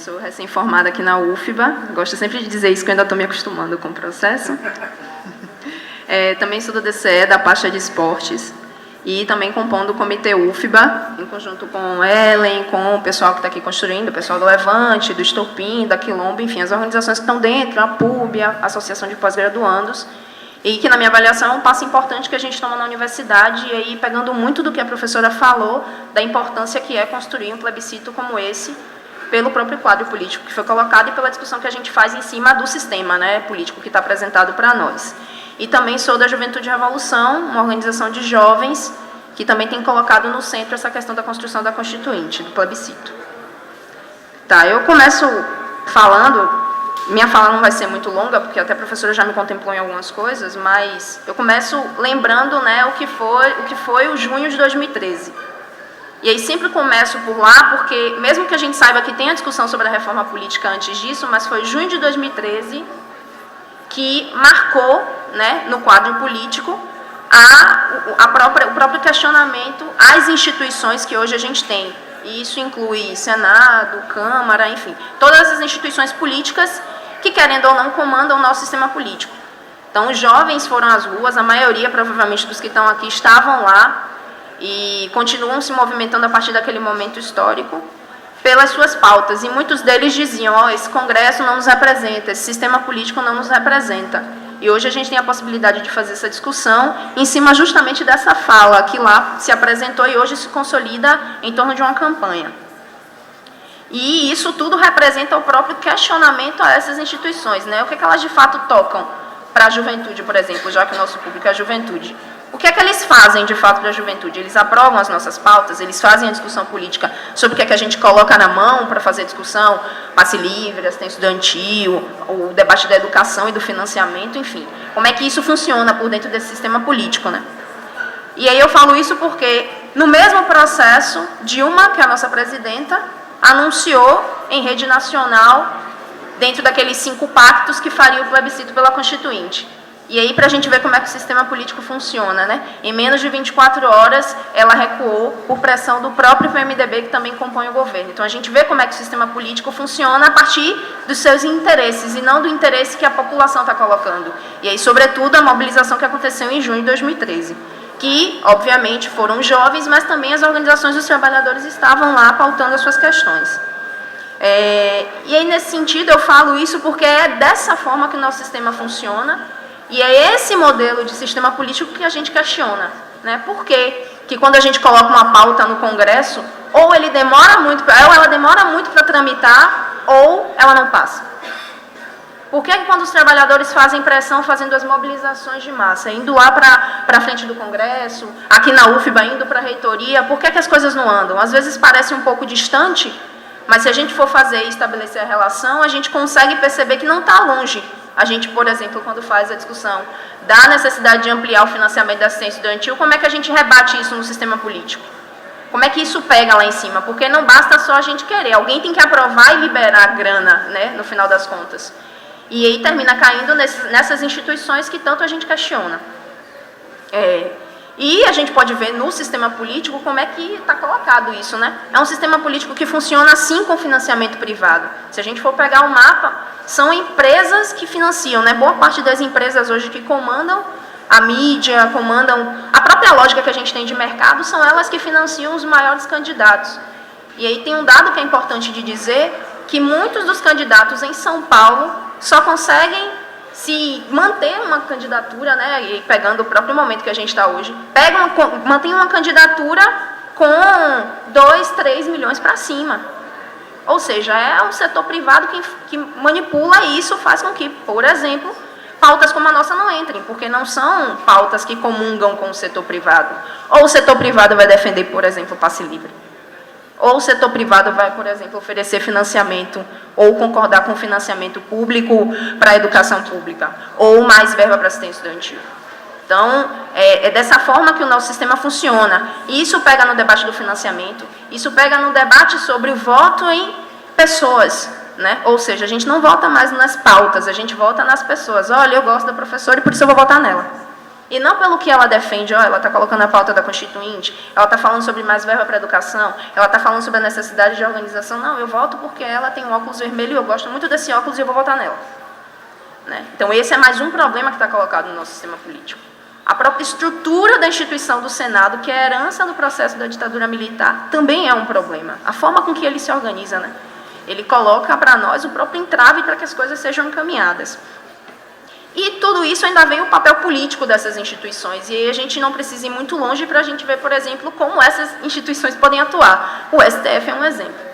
Sou recém-formada aqui na UFBA, gosto sempre de dizer isso, que eu ainda estou me acostumando com o processo. Também sou do DCE, da pasta de esportes, e também compondo o Comitê UFBA, em conjunto com Ellen, com o pessoal que está aqui construindo, o pessoal do Levante, do Estopim, da Quilombo, enfim, as organizações que estão dentro, a PUB, a Associação de Pós-Graduandos, e que, na minha avaliação, é um passo importante que a gente toma na universidade, e aí, pegando muito do que a professora falou, da importância que é construir um plebiscito como esse, pelo próprio quadro político que foi colocado e pela discussão que a gente faz em cima do sistema, né, político que está apresentado para nós. E também sou da Juventude Revolução, uma organização de jovens que também tem colocado no centro essa questão da construção da Constituinte, do plebiscito. Tá, eu começo falando, minha fala não vai ser muito longa, porque até a professora já me contemplou em algumas coisas, mas eu começo lembrando, né, o que foi o junho de 2013. E aí sempre começo por lá, porque mesmo que a gente saiba que tem a discussão sobre a reforma política antes disso, mas foi junho de 2013 que marcou, né, no quadro político o próprio questionamento às instituições que hoje a gente tem. E isso inclui Senado, Câmara, enfim, todas as instituições políticas que, querendo ou não, comandam o nosso sistema político. Então, os jovens foram às ruas, a maioria, provavelmente, dos que estão aqui estavam lá, e continuam se movimentando a partir daquele momento histórico pelas suas pautas. E muitos deles diziam, oh, esse Congresso não nos representa, esse sistema político não nos representa. E hoje a gente tem a possibilidade de fazer essa discussão em cima justamente dessa fala que lá se apresentou e hoje se consolida em torno de uma campanha. E isso tudo representa o próprio questionamento a essas instituições, né? O que é que elas de fato tocam para a juventude, por exemplo, já que o nosso público é a juventude. O que é que eles fazem, de fato, para a juventude? Eles aprovam as nossas pautas, eles fazem a discussão política sobre o que é que a gente coloca na mão para fazer discussão, passe livre, assistência estudantil, o debate da educação e do financiamento, enfim. Como é que isso funciona por dentro desse sistema político, né? E aí eu falo isso porque, no mesmo processo, Dilma, que é a nossa presidenta, anunciou em rede nacional, dentro daqueles 5 pactos, que faria o plebiscito pela Constituinte. E aí, para a gente ver como é que o sistema político funciona, né? Em menos de 24 horas, ela recuou por pressão do próprio PMDB, que também compõe o governo. Então, a gente vê como é que o sistema político funciona a partir dos seus interesses, e não do interesse que a população está colocando. E aí, sobretudo, a mobilização que aconteceu em junho de 2013. Que, obviamente, foram jovens, mas também as organizações dos trabalhadores estavam lá pautando as suas questões. E aí, nesse sentido, eu falo isso porque é dessa forma que o nosso sistema funciona. E é esse modelo de sistema político que a gente questiona, né? Por quê? Que quando a gente coloca uma pauta no Congresso, ou ela demora muito para tramitar, ou ela não passa. Por que quando os trabalhadores fazem pressão, fazendo as mobilizações de massa, indo lá para a frente do Congresso, aqui na UFBA, indo para a reitoria, por que as coisas não andam? Às vezes parece um pouco distante, mas se a gente for fazer e estabelecer a relação, a gente consegue perceber que não está longe. A gente, por exemplo, quando faz a discussão da necessidade de ampliar o financiamento da assistência estudantil, como é que a gente rebate isso no sistema político? Como é que isso pega lá em cima? Porque não basta só a gente querer, alguém tem que aprovar e liberar a grana, né, no final das contas. E aí termina caindo nessas instituições que tanto a gente questiona. E a gente pode ver no sistema político como é que está colocado isso, né? É um sistema político que funciona assim com financiamento privado. Se a gente for pegar o mapa, são empresas que financiam, né? Boa parte das empresas hoje que comandam a mídia, comandam a própria lógica que a gente tem de mercado, são elas que financiam os maiores candidatos. E aí tem um dado que é importante de dizer, que muitos dos candidatos em São Paulo só conseguem se manter uma candidatura, né, e pegando o próprio momento que a gente está hoje, mantém uma candidatura com 2, 3 milhões para cima. Ou seja, é o setor privado que manipula isso, faz com que, por exemplo, pautas como a nossa não entrem, porque não são pautas que comungam com o setor privado. Ou o setor privado vai defender, por exemplo, o passe livre. Ou o setor privado vai, por exemplo, oferecer financiamento ou concordar com financiamento público para a educação pública, ou mais verba para assistência estudantil. Então, é dessa forma que o nosso sistema funciona. E isso pega no debate do financiamento, isso pega no debate sobre o voto em pessoas, né? Ou seja, a gente não vota mais nas pautas, a gente vota nas pessoas. Olha, eu gosto da professora e por isso eu vou votar nela. E não pelo que ela defende, ela está colocando a pauta da Constituinte, ela está falando sobre mais verba para a educação, ela está falando sobre a necessidade de organização. Não, eu voto porque ela tem um óculos vermelho e eu gosto muito desse óculos e eu vou votar nela. Né? Então, esse é mais um problema que está colocado no nosso sistema político. A própria estrutura da instituição do Senado, que é a herança do processo da ditadura militar, também é um problema. A forma com que ele se organiza, né? Ele coloca para nós o próprio entrave para que as coisas sejam encaminhadas. E tudo isso ainda vem o papel político dessas instituições. E aí a gente não precisa ir muito longe para a gente ver, por exemplo, como essas instituições podem atuar. O STF é um exemplo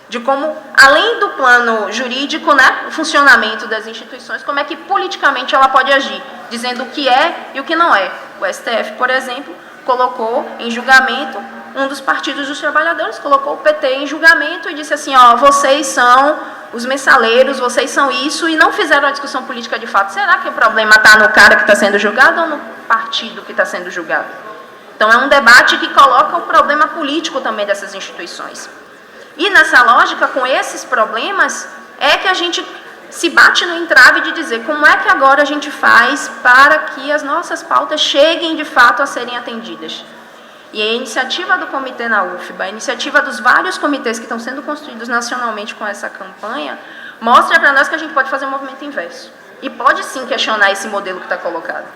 de como, além do plano jurídico, né, o funcionamento das instituições, como é que politicamente ela pode agir, dizendo o que é e o que não é. O STF, por exemplo, colocou em julgamento um dos partidos dos trabalhadores, colocou o PT em julgamento e disse assim, ó, vocês são os mensaleiros, vocês são isso, e não fizeram a discussão política de fato. Será que o problema está no cara que está sendo julgado ou no partido que está sendo julgado? Então, é um debate que coloca o problema político também dessas instituições. E nessa lógica, com esses problemas, é que a gente se bate no entrave de dizer como é que agora a gente faz para que as nossas pautas cheguem de fato a serem atendidas. E a iniciativa do comitê na UFBA, a iniciativa dos vários comitês que estão sendo construídos nacionalmente com essa campanha, mostra para nós que a gente pode fazer um movimento inverso. E pode sim questionar esse modelo que está colocado.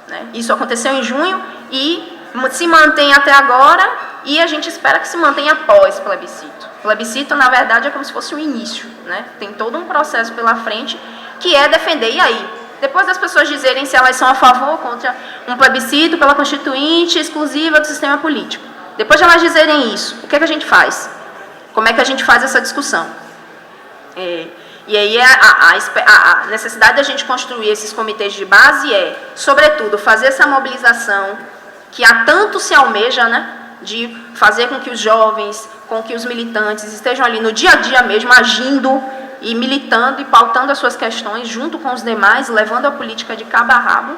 Né? Isso aconteceu em junho e se mantém até agora e a gente espera que se mantenha após plebiscito. Plebiscito, na verdade, é como se fosse o início. Né? Tem todo um processo pela frente que é defender. E aí? Depois das pessoas dizerem se elas são a favor ou contra um plebiscito pela Constituinte exclusiva do sistema político. Depois de elas dizerem isso, o que é que a gente faz? Como é que a gente faz essa discussão? E aí a necessidade da gente construir esses comitês de base é, sobretudo, fazer essa mobilização que há tanto se almeja, né, de fazer com que os jovens, com que os militantes estejam ali no dia a dia mesmo, agindo e militando e pautando as suas questões junto com os demais, levando a política de cabo a rabo,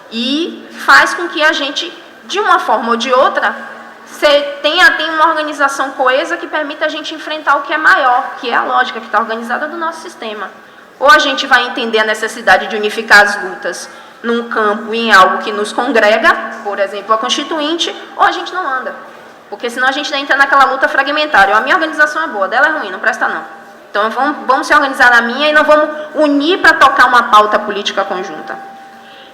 e faz com que a gente, de uma forma ou de outra, tenha uma organização coesa que permita a gente enfrentar o que é maior, que é a lógica que está organizada do nosso sistema. Ou a gente vai entender a necessidade de unificar as lutas num campo, em algo que nos congrega, por exemplo, a Constituinte, ou a gente não anda. Porque senão a gente entra naquela luta fragmentária. A minha organização é boa, dela é ruim, não presta não. Então vamos se organizar na minha e não vamos unir para tocar uma pauta política conjunta.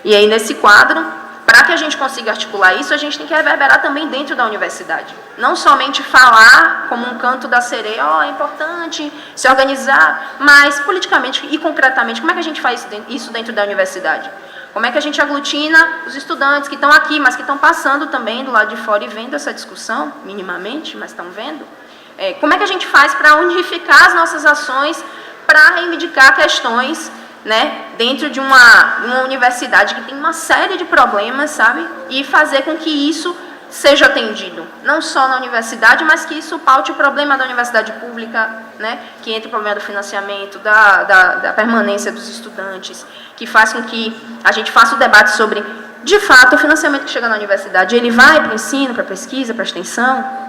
E aí, nesse quadro, para que a gente consiga articular isso, a gente tem que reverberar também dentro da universidade. Não somente falar como um canto da sereia, é importante se organizar, mas politicamente e concretamente, como é que a gente faz isso dentro da universidade? Como é que a gente aglutina os estudantes que estão aqui, mas que estão passando também do lado de fora e vendo essa discussão, minimamente, mas estão vendo? Como é que a gente faz para unificar as nossas ações, para reivindicar questões, né, dentro de uma universidade que tem uma série de problemas, sabe? E fazer com que isso seja atendido, não só na universidade, mas que isso paute o problema da universidade pública, né, que entre o problema do financiamento, da permanência dos estudantes, que faz com que a gente faça o debate sobre, de fato, o financiamento que chega na universidade, ele vai para o ensino, para a pesquisa, para a extensão,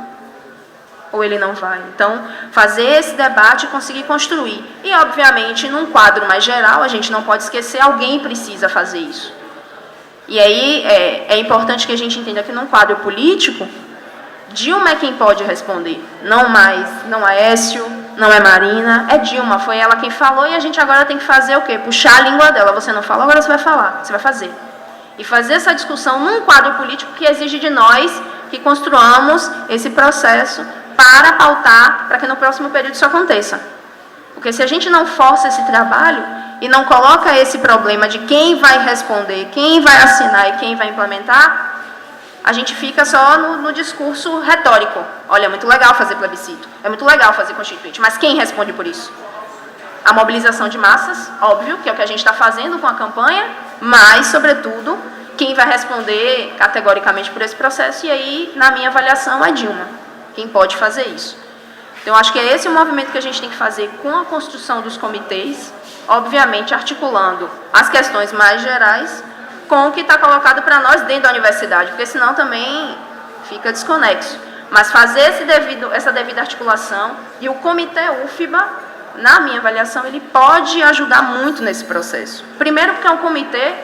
ou ele não vai? Então, fazer esse debate e conseguir construir. E, obviamente, num quadro mais geral, a gente não pode esquecer, alguém precisa fazer isso. E aí é importante que a gente entenda que num quadro político, Dilma é quem pode responder. Não Aécio, não é Marina, é Dilma. Foi ela quem falou e a gente agora tem que fazer o quê? Puxar a língua dela. Você não fala, agora você vai falar, você vai fazer. E fazer essa discussão num quadro político que exige de nós que construamos esse processo para pautar, para que no próximo período isso aconteça. Porque se a gente não força esse trabalho e não coloca esse problema de quem vai responder, quem vai assinar e quem vai implementar, a gente fica só no discurso retórico. Olha, é muito legal fazer plebiscito, é muito legal fazer constituinte, mas quem responde por isso? A mobilização de massas, óbvio, que é o que a gente está fazendo com a campanha, mas, sobretudo, quem vai responder categoricamente por esse processo, e aí, na minha avaliação, é Dilma, quem pode fazer isso. Então, acho que é esse o movimento que a gente tem que fazer com a construção dos comitês, obviamente articulando as questões mais gerais com o que está colocado para nós dentro da universidade, porque senão também fica desconexo. Mas fazer essa devida articulação, e o comitê UFBA, na minha avaliação, ele pode ajudar muito nesse processo. Primeiro porque é um comitê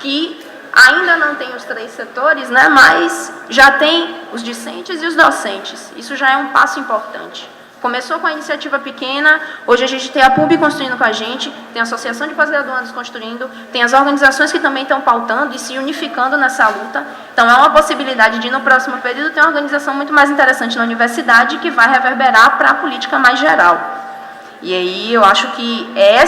que ainda não tem os 3 setores, né, mas já tem os discentes e os docentes. Isso já é um passo importante. Começou com a iniciativa pequena, hoje a gente tem a PUB construindo com a gente, tem a Associação de Pós-Graduandos construindo, tem as organizações que também estão pautando e se unificando nessa luta. Então, é uma possibilidade de, no próximo período, ter uma organização muito mais interessante na universidade que vai reverberar para a política mais geral. E aí, eu acho que é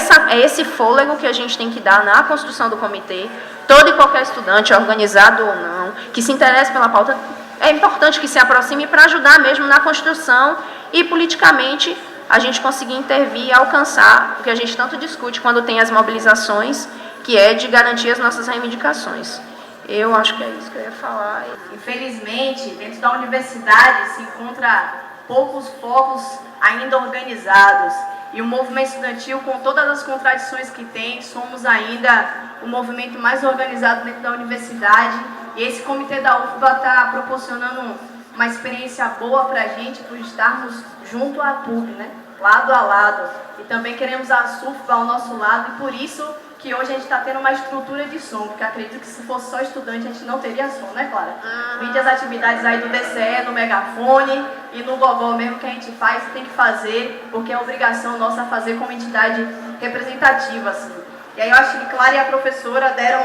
esse fôlego que a gente tem que dar na construção do comitê. Todo e qualquer estudante, organizado ou não, que se interesse pela pauta, é importante que se aproxime para ajudar mesmo na construção e, politicamente, a gente conseguir intervir e alcançar o que a gente tanto discute quando tem as mobilizações, que é de garantir as nossas reivindicações. Eu acho que é isso que eu ia falar. Infelizmente, dentro da universidade se encontra poucos focos ainda organizados. E o movimento estudantil, com todas as contradições que tem, somos ainda o movimento mais organizado dentro da universidade. E esse comitê da UFBA está proporcionando uma experiência boa para a gente, por estarmos junto à PUB, né? Lado a lado. E também queremos a SUFBA ao nosso lado, e por isso que hoje a gente está tendo uma estrutura de som, porque acredito que se fosse só estudante a gente não teria som, né, Clara? Vide as atividades aí do DCE, no megafone e no gogó mesmo que a gente faz, tem que fazer, porque é obrigação nossa fazer como entidade representativa, assim. E aí eu acho que Clara e a professora deram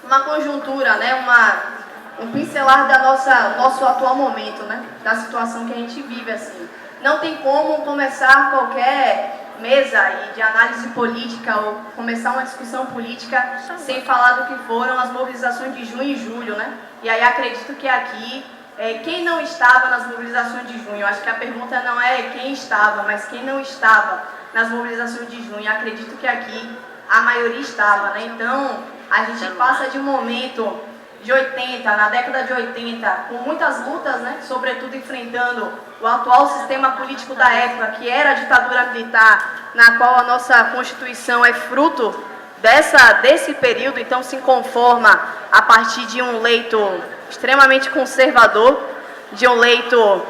uma conjuntura, né, um pincelar da nosso atual momento, né, da situação que a gente vive, assim. Não tem como começar qualquer mesa de análise política ou começar uma discussão política sem falar do que foram as mobilizações de junho e julho, né? E aí acredito que aqui, quem não estava nas mobilizações de junho, acho que a pergunta não é quem estava, mas quem não estava nas mobilizações de junho. Acredito que aqui a maioria estava, né? Então, a gente passa de um momento de 80, na década de 80, com muitas lutas, né, sobretudo enfrentando o atual sistema político da época, que era a ditadura militar, na qual a nossa Constituição é fruto desse período, então se conforma a partir de um leito extremamente conservador, de um leito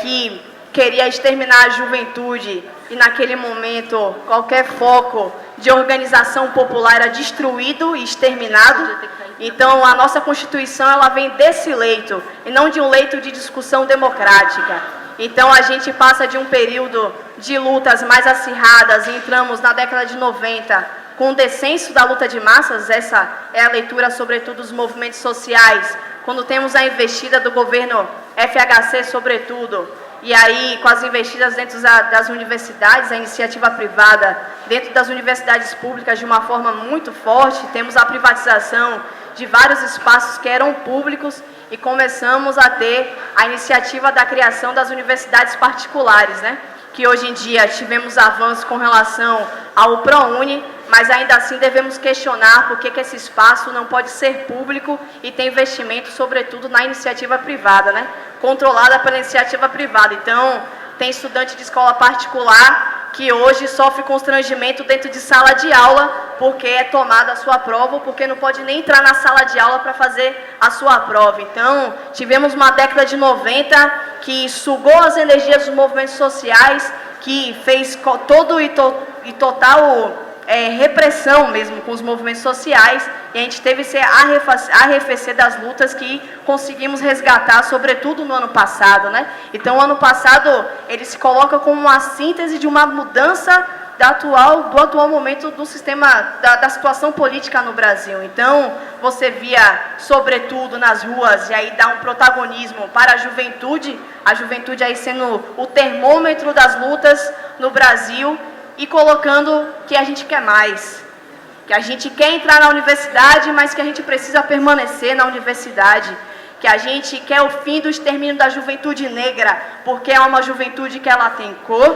que queria exterminar a juventude, e naquele momento qualquer foco de organização popular era destruído e exterminado. Então, a nossa Constituição ela vem desse leito, e não de um leito de discussão democrática. Então, a gente passa de um período de lutas mais acirradas, e entramos na década de 90, com o descenso da luta de massas. Essa é a leitura, sobretudo, dos movimentos sociais, quando temos a investida do governo FHC, sobretudo, e aí, com as investidas dentro das universidades, a iniciativa privada dentro das universidades públicas de uma forma muito forte, temos a privatização de vários espaços que eram públicos e começamos a ter a iniciativa da criação das universidades particulares, né? Que hoje em dia tivemos avanços com relação ao ProUni, mas ainda assim devemos questionar por que esse espaço não pode ser público e ter investimento, sobretudo, na iniciativa privada, né? Controlada pela iniciativa privada. Então, tem estudante de escola particular que hoje sofre constrangimento dentro de sala de aula porque é tomada a sua prova ou porque não pode nem entrar na sala de aula para fazer a sua prova. Então, tivemos uma década de 90 que sugou as energias dos movimentos sociais, que fez todo e total repressão mesmo com os movimentos sociais, e a gente teve esse arrefecer das lutas que conseguimos resgatar, sobretudo no ano passado, né? Então, o ano passado, ele se coloca como uma síntese de uma mudança do atual momento do sistema, da situação política no Brasil. Então, você via, sobretudo nas ruas, e aí dá um protagonismo para a juventude aí sendo o termômetro das lutas no Brasil, e colocando que a gente quer mais, que a gente quer entrar na universidade, mas que a gente precisa permanecer na universidade, que a gente quer o fim do extermínio da juventude negra, porque é uma juventude que ela tem cor,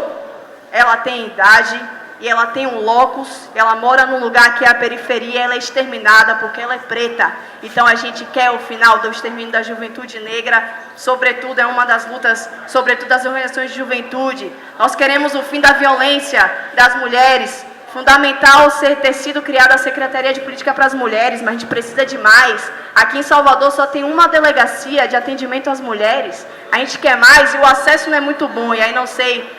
ela tem idade, e ela tem um locus, ela mora num lugar que é a periferia, ela é exterminada porque ela é preta. Então a gente quer o final do extermínio da juventude negra, sobretudo é uma das lutas, sobretudo das organizações de juventude. Nós queremos o fim da violência das mulheres, fundamental ter sido criada a Secretaria de Política para as Mulheres, mas a gente precisa de mais. Aqui em Salvador só tem uma delegacia de atendimento às mulheres, a gente quer mais e o acesso não é muito bom, e aí não sei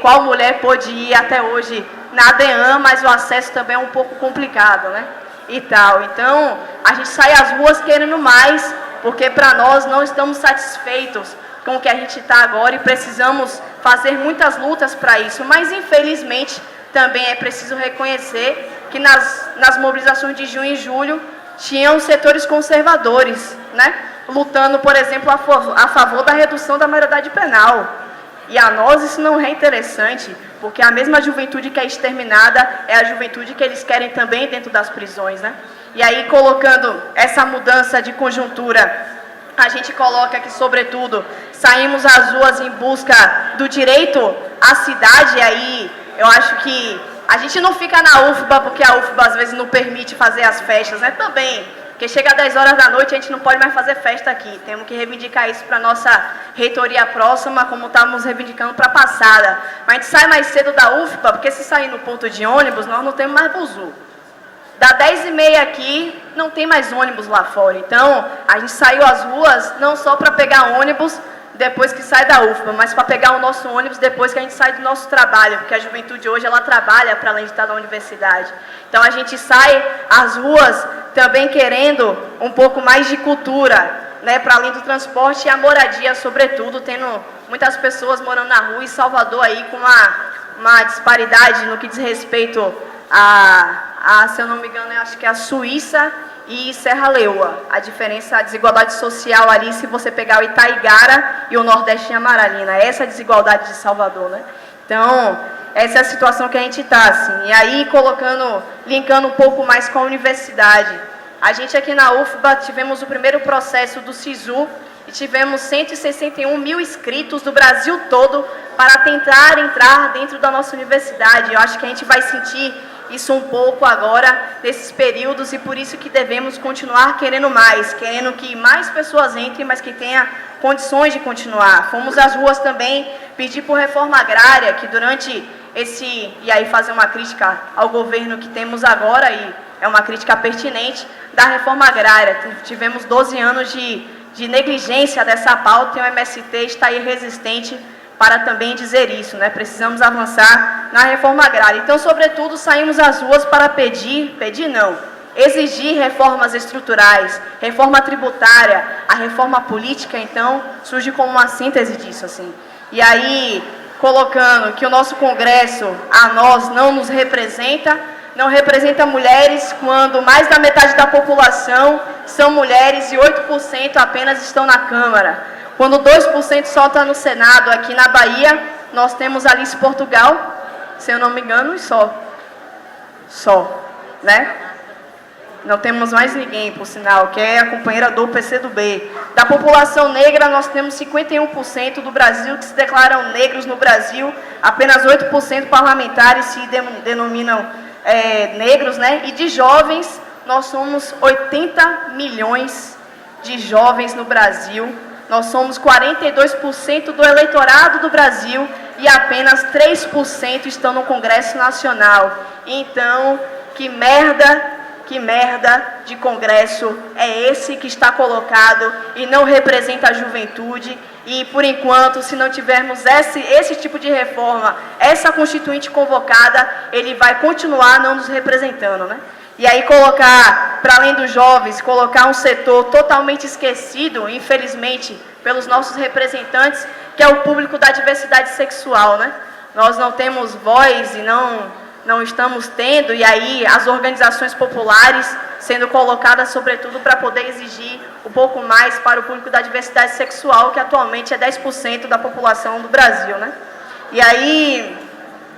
qual mulher pôde ir até hoje na ADEAM, mas o acesso também é um pouco complicado, né? e tal. Então, a gente sai às ruas querendo mais, porque para nós não estamos satisfeitos com o que a gente está agora e precisamos fazer muitas lutas para isso. Mas, infelizmente, também é preciso reconhecer que nas mobilizações de junho e julho tinham setores conservadores, né, lutando, por exemplo, a favor da redução da maioridade penal. E a nós isso não é interessante, porque a mesma juventude que é exterminada é a juventude que eles querem também dentro das prisões, né? E aí, colocando essa mudança de conjuntura, a gente coloca que, sobretudo, saímos às ruas em busca do direito à cidade. E aí, eu acho que a gente não fica na UFBA, porque a UFBA às vezes não permite fazer as festas, né? Também, porque chega às 10 horas da noite, a gente não pode mais fazer festa aqui. Temos que reivindicar isso para a nossa reitoria próxima, como estávamos reivindicando para a passada. Mas a gente sai mais cedo da UFBA, porque se sair no ponto de ônibus, nós não temos mais buzu. Da 10h30 aqui, não tem mais ônibus lá fora. Então, a gente saiu às ruas não só para pegar ônibus depois que sai da UFBA, mas para pegar o nosso ônibus depois que a gente sai do nosso trabalho, porque a juventude hoje ela trabalha para além de estar na universidade. Então, a gente sai às ruas também querendo um pouco mais de cultura, né, para além do transporte e a moradia, sobretudo, tendo muitas pessoas morando na rua, e Salvador aí com uma disparidade no que diz respeito se eu não me engano, eu acho que é a Suíça e Serra Leoa. A diferença, a desigualdade social ali, se você pegar o Itaigara e o Nordeste de Amaralina, essa é a desigualdade de Salvador, né? Então, essa é a situação que a gente está, assim. E aí, linkando um pouco mais com a universidade. A gente aqui na UFBA tivemos o primeiro processo do SISU e tivemos 161 mil inscritos do Brasil todo para tentar entrar dentro da nossa universidade. Eu acho que a gente vai sentir isso um pouco agora, nesses períodos, e por isso que devemos continuar querendo mais, querendo que mais pessoas entrem, mas que tenha condições de continuar. Fomos às ruas também pedir por reforma agrária, que durante e aí fazer uma crítica ao governo que temos agora, e é uma crítica pertinente, da reforma agrária. Tivemos 12 anos de negligência dessa pauta, e o MST está aí resistente para também dizer isso, né? Precisamos avançar na reforma agrária. Então, sobretudo, saímos às ruas para exigir reformas estruturais, reforma tributária, a reforma política, então, surge como uma síntese disso, assim. E aí, colocando que o nosso Congresso, a nós, não nos representa, não representa mulheres, quando mais da metade da população são mulheres e 8% apenas estão na Câmara. Quando 2% só está no Senado. Aqui na Bahia, nós temos Alice Portugal, se eu não me engano, e só, né? Não temos mais ninguém, por sinal, que é a companheira do PCdoB. Da população negra, nós temos 51% do Brasil que se declaram negros no Brasil, apenas 8% parlamentares se denominam negros, né? E de jovens, nós somos 80 milhões de jovens no Brasil. Nós somos 42% do eleitorado do Brasil e apenas 3% estão no Congresso Nacional. Então, que merda de Congresso é esse que está colocado e não representa a juventude? E, por enquanto, se não tivermos esse tipo de reforma, essa constituinte convocada, ele vai continuar não nos representando, né? E aí colocar, para além dos jovens, colocar um setor totalmente esquecido, infelizmente, pelos nossos representantes, que é o público da diversidade sexual, né? Nós não temos voz e não estamos tendo, e aí as organizações populares sendo colocadas, sobretudo, para poder exigir um pouco mais para o público da diversidade sexual, que atualmente é 10% da população do Brasil, né? E aí,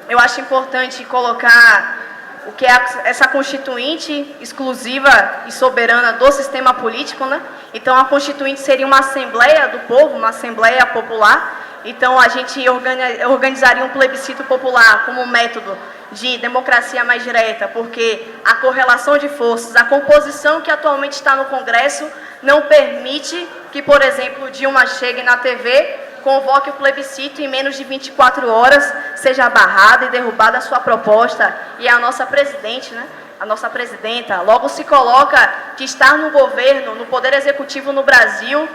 eu acho importante colocar o que é essa constituinte exclusiva e soberana do sistema político, né? Então, a constituinte seria uma assembleia do povo, uma assembleia popular. Então, a gente organizaria um plebiscito popular como método de democracia mais direta, porque a correlação de forças, a composição que atualmente está no Congresso, não permite que, por exemplo, Dilma chegue na TV, convoque o plebiscito e em menos de 24 horas seja barrada e derrubada a sua proposta. E a nossa presidente, né? A nossa presidenta, logo se coloca que estar no governo, no poder executivo no Brasil,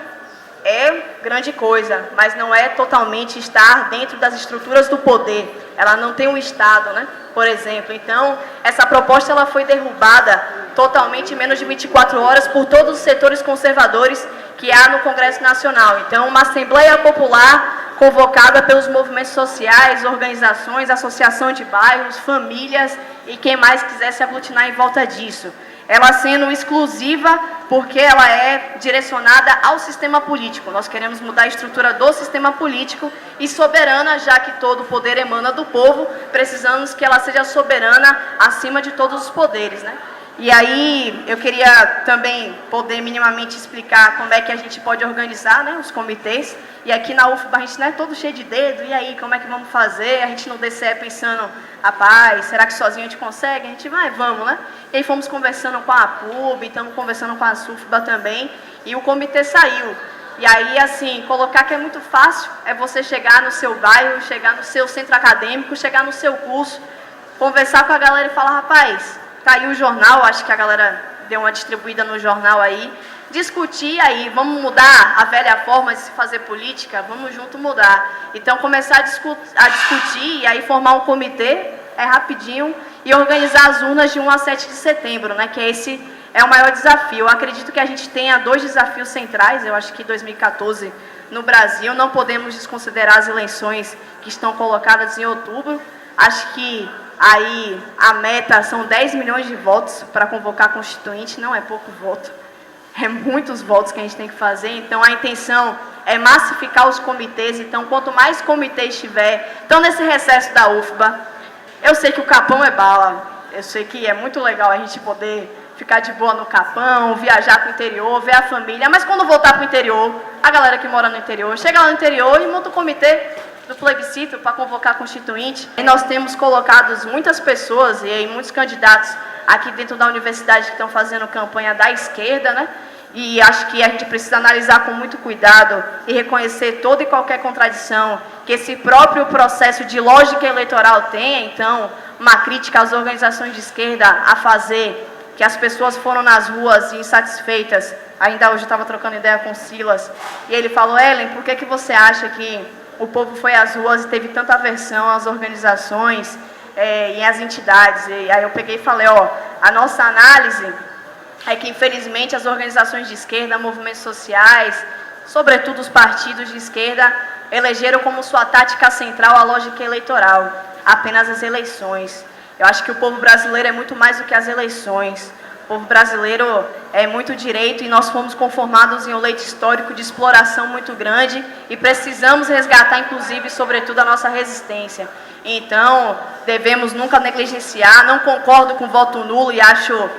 é grande coisa, mas não é totalmente estar dentro das estruturas do poder. Ela não tem um Estado, né? Por exemplo. Então, essa proposta ela foi derrubada totalmente em menos de 24 horas por todos os setores conservadores que há no Congresso Nacional. Então, uma Assembleia Popular convocada pelos movimentos sociais, organizações, associação de bairros, famílias e quem mais quiser se aglutinar em volta disso. Ela sendo exclusiva porque ela é direcionada ao sistema político. Nós queremos mudar a estrutura do sistema político e soberana, já que todo o poder emana do povo, precisamos que ela seja soberana acima de todos os poderes, né? E aí, eu queria também poder minimamente explicar como é que a gente pode organizar, né, os comitês. E aqui na UFBA a gente não é todo cheio de dedo, e aí, como é que vamos fazer? A gente no DCE pensando, rapaz, será que sozinho a gente consegue? A gente vai, vamos, né? E aí fomos conversando com a PUB, estamos conversando com a SUFBA também, e o comitê saiu. E aí, assim, colocar que é muito fácil, é você chegar no seu bairro, chegar no seu centro acadêmico, chegar no seu curso, conversar com a galera e falar, rapaz, tá aí o jornal, acho que a galera deu uma distribuída no jornal aí, discutir aí, vamos mudar a velha forma de se fazer política, vamos junto mudar. Então, começar a discutir e aí formar um comitê, é rapidinho, e organizar as urnas de 1 a 7 de setembro, né, que esse é o maior desafio. Eu acredito que a gente tenha 2 desafios centrais, eu acho que 2014 no Brasil, não podemos desconsiderar as eleições que estão colocadas em outubro, acho que aí a meta são 10 milhões de votos para convocar a Constituinte, não é pouco voto, é muitos votos que a gente tem que fazer, então a intenção é massificar os comitês, então quanto mais comitês tiver, então nesse recesso da UFBA, eu sei que o Capão é bala, eu sei que é muito legal a gente poder ficar de boa no Capão, viajar para o interior, ver a família, mas quando voltar para o interior, a galera que mora no interior, chega lá no interior e monta o comitê do plebiscito para convocar a Constituinte. E nós temos colocado muitas pessoas e aí muitos candidatos aqui dentro da universidade que estão fazendo campanha da esquerda, né? E acho que a gente precisa analisar com muito cuidado e reconhecer toda e qualquer contradição que esse próprio processo de lógica eleitoral tem. Então, uma crítica às organizações de esquerda a fazer, que as pessoas foram nas ruas insatisfeitas. Ainda hoje eu estava trocando ideia com o Silas, e ele falou, Ellen, por que você acha que o povo foi às ruas e teve tanta aversão às organizações e às entidades? E aí eu peguei e falei, ó, a nossa análise é que, infelizmente, as organizações de esquerda, movimentos sociais, sobretudo os partidos de esquerda, elegeram como sua tática central a lógica eleitoral, apenas as eleições. Eu acho que o povo brasileiro é muito mais do que as eleições. O povo brasileiro é muito direito e nós fomos conformados em um leito histórico de exploração muito grande e precisamos resgatar, inclusive, sobretudo, a nossa resistência. Então, devemos nunca negligenciar. Não concordo com o voto nulo e acho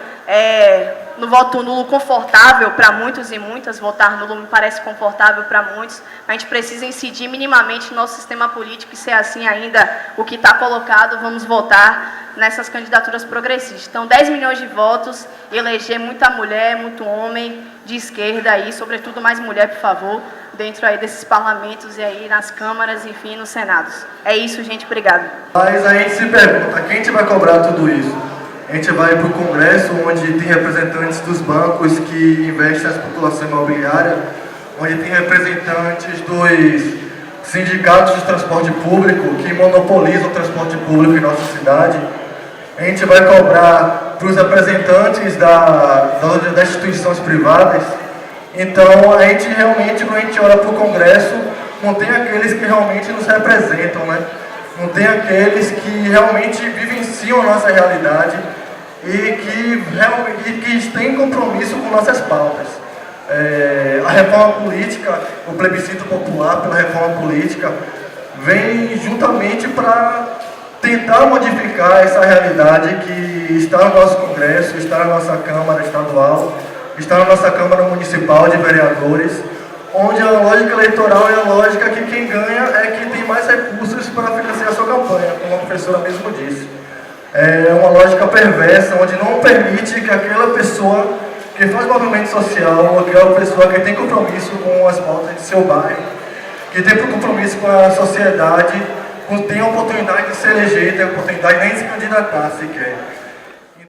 no voto nulo confortável para muitos e muitas. Votar nulo me parece confortável para muitos. A gente precisa incidir minimamente no nosso sistema político e ser assim ainda o que está colocado. Vamos votar nessas candidaturas progressistas. Então, 10 milhões de votos, eleger muita mulher, muito homem de esquerda aí, sobretudo mais mulher, por favor, dentro aí desses parlamentos e aí nas câmaras, enfim, nos senados. É isso, gente. Obrigado. Mas a gente se pergunta, quem a gente vai cobrar tudo isso? A gente vai para o Congresso, onde tem representantes dos bancos que investem na especulação imobiliária, onde tem representantes dos sindicatos de transporte público que monopolizam o transporte público em nossa cidade. A gente vai cobrar para os representantes das instituições privadas. Então, a gente realmente, quando a gente olha para o Congresso, não tem aqueles que realmente nos representam, né? Não tem aqueles que realmente vivenciam a nossa realidade e que têm compromisso com nossas pautas. A reforma política, o plebiscito popular pela reforma política, vem juntamente para tentar modificar essa realidade que está no nosso Congresso, está na nossa Câmara Estadual, está na nossa Câmara Municipal de Vereadores, onde a lógica eleitoral é a lógica que quem ganha é quem tem mais recursos para financiar a sua campanha, como a professora mesmo disse. É uma lógica perversa, onde não permite que aquela pessoa que faz movimento social, aquela pessoa que tem compromisso com as pautas de seu bairro, que tem compromisso com a sociedade, tem a oportunidade de se eleger, tem a oportunidade nem de se candidatar sequer.